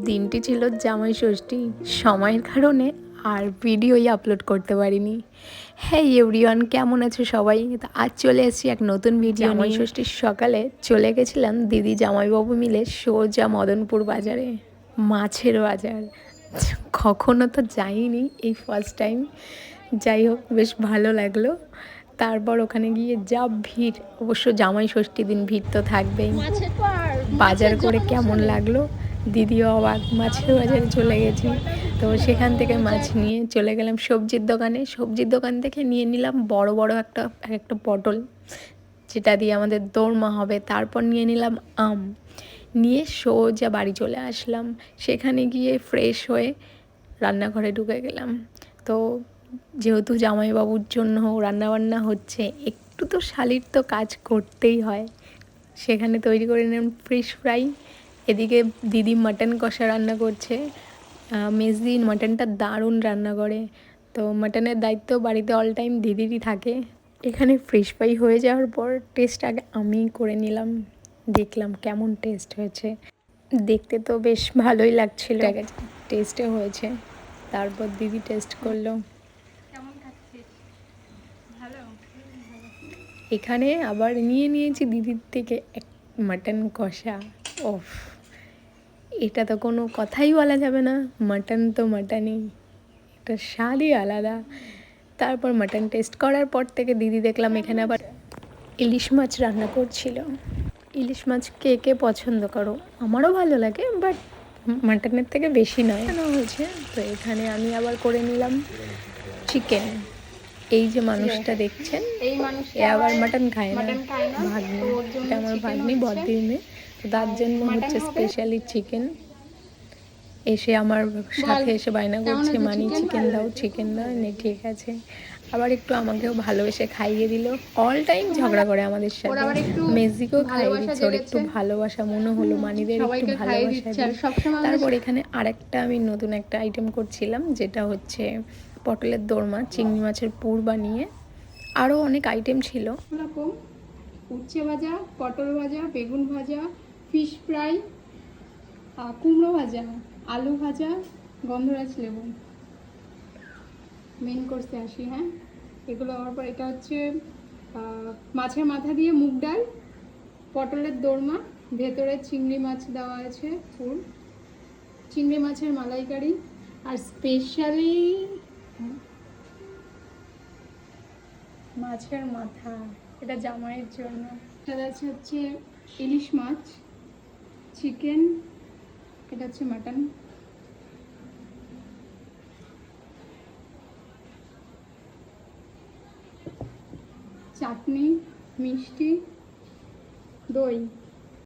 দিনটি ছিল জামাই ষষ্ঠী, সময়ের কারণে আর ভিডিওই আপলোড করতে পারিনি। হ্যাঁ এভরিওয়ান, কেমন আছো সবাই? তো আজ চলে এসেছি এক নতুন ভিডিও নিয়ে। জামাই ষষ্ঠীর সকালে চলে গেছিলাম দিদি জামাইবাবু মিলে সোজা মদনপুর বাজারে, মাছের বাজার। কখনো তো যাইনি, এই ফার্স্ট টাইম। যাই হোক, বেশ ভালো লাগলো। তারপর ওখানে গিয়ে যা ভিড়, অবশ্য জামাই ষষ্ঠীর দিন ভিড় তো থাকবেই। বাজার করে কেমন লাগলো, দিদিও অবাক। মাছের বাজারে চলে গেছি, তো সেখান থেকে মাছ নিয়ে চলে গেলাম সবজির দোকানে। সবজির দোকান থেকে নিয়ে নিলাম বড় বড় একটা পটল, যেটা দিয়ে আমাদের দোরমা হবে। তারপর নিয়ে নিলাম আম, নিয়ে সোজা বাড়ি চলে আসলাম। সেখানে গিয়ে ফ্রেশ হয়ে রান্নাঘরে ঢুকে গেলাম। তো যেহেতু জামাইবাবুর জন্য রান্নাবান্না হচ্ছে, একটু তো শালির তো কাজ করতেই হয়। সেখানে তৈরি করে নিলাম ফিশ ফ্রাই। এদিকে দিদি মাটন কষা রান্না করছে। মেজদি মাটনটা দারুণ রান্না করে, তো মাটনের দায়িত্ব বাড়িতে অল টাইম দিদিরই থাকে। এখানে ফিশ ফ্রাই হয়ে যাওয়ার পর টেস্ট আগে আমিই করে নিলাম, দেখলাম কেমন টেস্ট হয়েছে। দেখতে তো বেশ ভালোই লাগছিল, টেস্টে হয়েছে। তারপর দিদি টেস্ট করলো। এখানে আবার নিয়েছি দিদির থেকে এক মাটন কষা। ওফ, এটা তো কোনো কথাই বলা যাবে না, মাটন তো মাটনই, এটা স্বাদই আলাদা। তারপর মাটন টেস্ট করার পর থেকে দিদি দেখলাম এখানে আবার ইলিশ মাছ রান্না করছিল। ইলিশ মাছ কে কে পছন্দ করো? আমারও ভালো লাগে, বাট মাটনের থেকে বেশি নয় হয়েছে। তো এখানে আমি আবার করে নিলাম চিকেন। এই যে মানুষটা দেখছেন, এ আবার মাটন খায় না, ভাগ্নি। এটা আমার ভাগ্নি, বদ্দির মেয়ে। তো তার জন্য হচ্ছে স্পেশালি চিকেন। এসে আমার সাথে এসে বায়না করছে, মানি চিকেন দাও, চিকেন দাও। নেই, ঠিক আছে। আবার একটু আমাকেও ভালোবেসে খাইয়ে দিল। অল টাইম ঝগড়া করে আমাদের সাথে। মেজিকেও খাইয়ে দিচ্ছে, ওর একটু ভালোবাসা মনে হলো, মানিদের একটু ভালোবাসা দিই। তারপর এখানে আরেকটা আমি নতুন একটা আইটেম করছিলাম, যেটা হচ্ছে পটলের দোরমা, চিংড়ি মাছের পুর বানিয়ে। আরও অনেক আইটেম ছিল, উচ্ছে ভাজা, পটল ভাজা, বেগুন ভাজা, ফিশ ফ্রাই, কুমড়ো ভাজা, আলু ভাজা, গন্ধরাজ লেবু। মেন কোর্সে আসি। হ্যাঁ, এগুলো হওয়ার পর এটা হচ্ছে মাছের মাথা দিয়ে মুগ ডাল, পটলের দোরমা, ভেতরে চিংড়ি মাছ দেওয়া আছে ফুল, চিংড়ি মাছের মালাইকারি, আর স্পেশালি মাছের মাথা, এটা জামাইয়ের জন্য। এটা হচ্ছে ইলিশ মাছ, চিকেন, এটা হচ্ছে মাটন, চাটনি, মিষ্টি, দই।